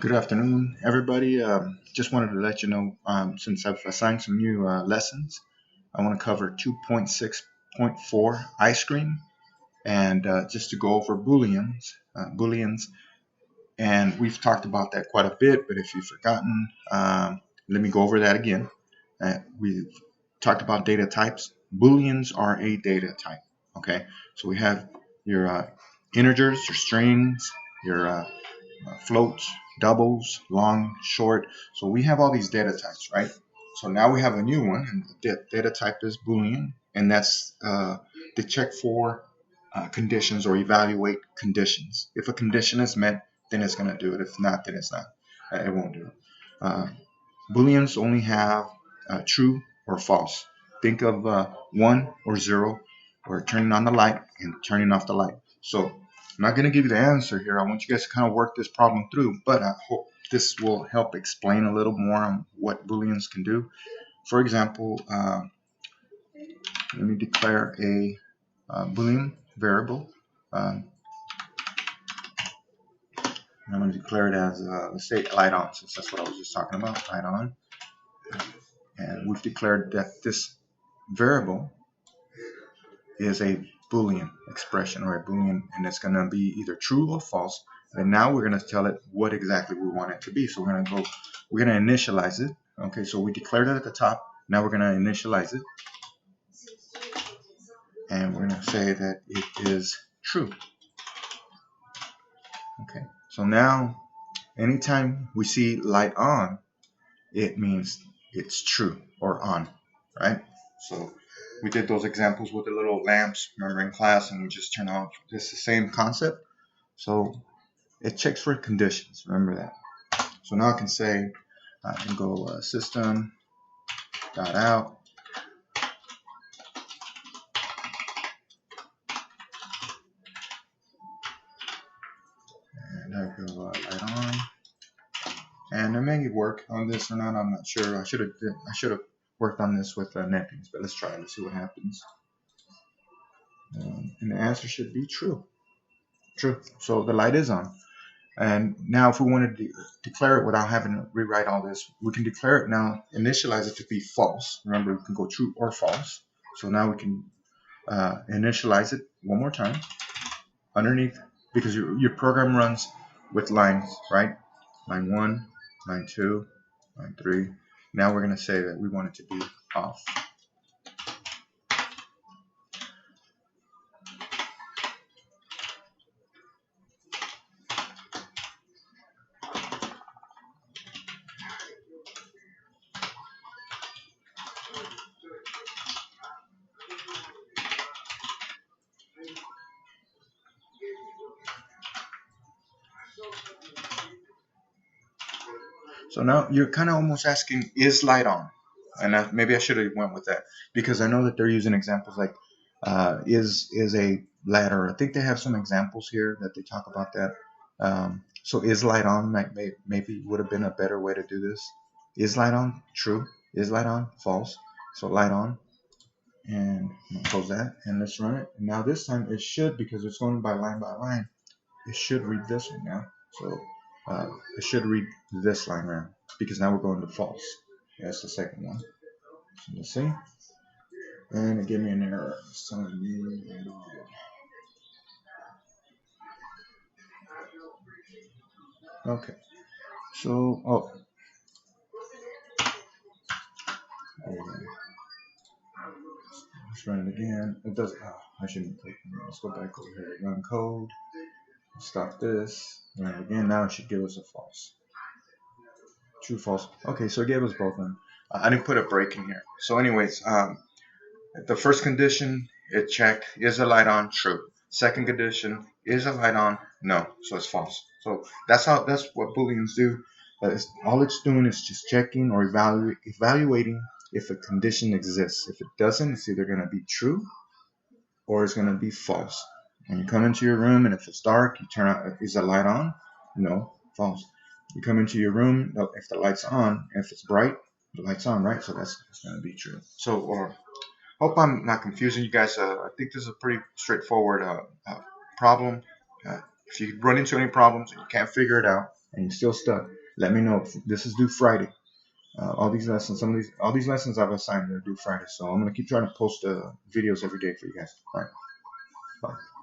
Good afternoon, everybody. Just wanted to let you know, since I've assigned some new lessons, I want to cover 2.6.4 ice cream, and just to go over Booleans, and we've talked about that quite a bit. But if you've forgotten, let me go over that again. We've talked about data types. Booleans are a data type. Okay, so we have your integers, your strings, your floats, doubles, long, short. So we have all these data types, right? So now we have a new one, and the data type is Boolean, and that's to check for conditions or evaluate conditions. If a condition is met, then it's going to do it. If not, then it's not. It won't do it. Uh, Booleans only have true or false. Think of 1 or 0, or turning on the light and turning off the light. So I'm not going to give you the answer here. I want you guys to kind of work this problem through, but I hope this will help explain a little more on what Booleans can do. For example, let me declare a Boolean variable. I'm going to declare it as, let's say, light on, since that's what I was just talking about, light on. And we've declared that this variable is a Boolean expression or a Boolean, and it's going to be either true or false. And now we're going to tell it what exactly we want it to be. So we're going to initialize it. Okay, so we declared it at the top. Now we're going to initialize it, and we're going to say that it is true. Okay, so now anytime we see light on, it means it's true or on, right? So we did those examples with the little lamps, remember, in class, and we just turn off. It's the same concept. So it checks for conditions, remember that. So now I can say, I can go system dot out, and I go light on, and it may work on this or not. I'm not sure. I should have worked on this with netbeans, but let's try it and see what happens. And the answer should be true. True. So the light is on. And now if we wanted to declare it without having to rewrite all this, we can declare it now, initialize it to be false. Remember, we can go true or false. So now we can initialize it one more time underneath, because your program runs with lines, right? Line 1, line 2, line 3. Now we're going to say that we want it to be off. So now you're kind of almost asking, is light on? And maybe I should have went with that, because I know that they're using examples like is a ladder. I think they have some examples here that they talk about that. So is light on maybe would have been a better way to do this. Is light on? True. Is light on? False. So light on. And close that, and let's run it. And now this time it should, because it's going by line, it should read this one now. So it should read this line around, because now we're going to false. That's the second one. So let's see. And it gave me an error. It's telling me okay. So let's run it again. It does. I shouldn't take it. Let's go back over here. Run code. Stop this. Run it again. Now it should give us a false. True, false. Okay, so it gave us both of them. I didn't put a break in here. So anyways, the first condition, it checked, is the light on? True. Second condition, is the light on? No. So it's false. So that's what Booleans do. All it's doing is just checking or evaluating if a condition exists. If it doesn't, it's either going to be true or it's going to be false. And you come into your room, and if it's dark, you turn out, is the light on? No. False. You come into your room, if the light's on, if it's bright, the light's on, right? So that's going to be true. So hope I'm not confusing you guys. I think this is a pretty straightforward problem. If you run into any problems and you can't figure it out, and you're still stuck, let me know. This is due Friday. All these lessons, all these lessons I've assigned are due Friday. So I'm gonna keep trying to post videos every day for you guys. All right, bye.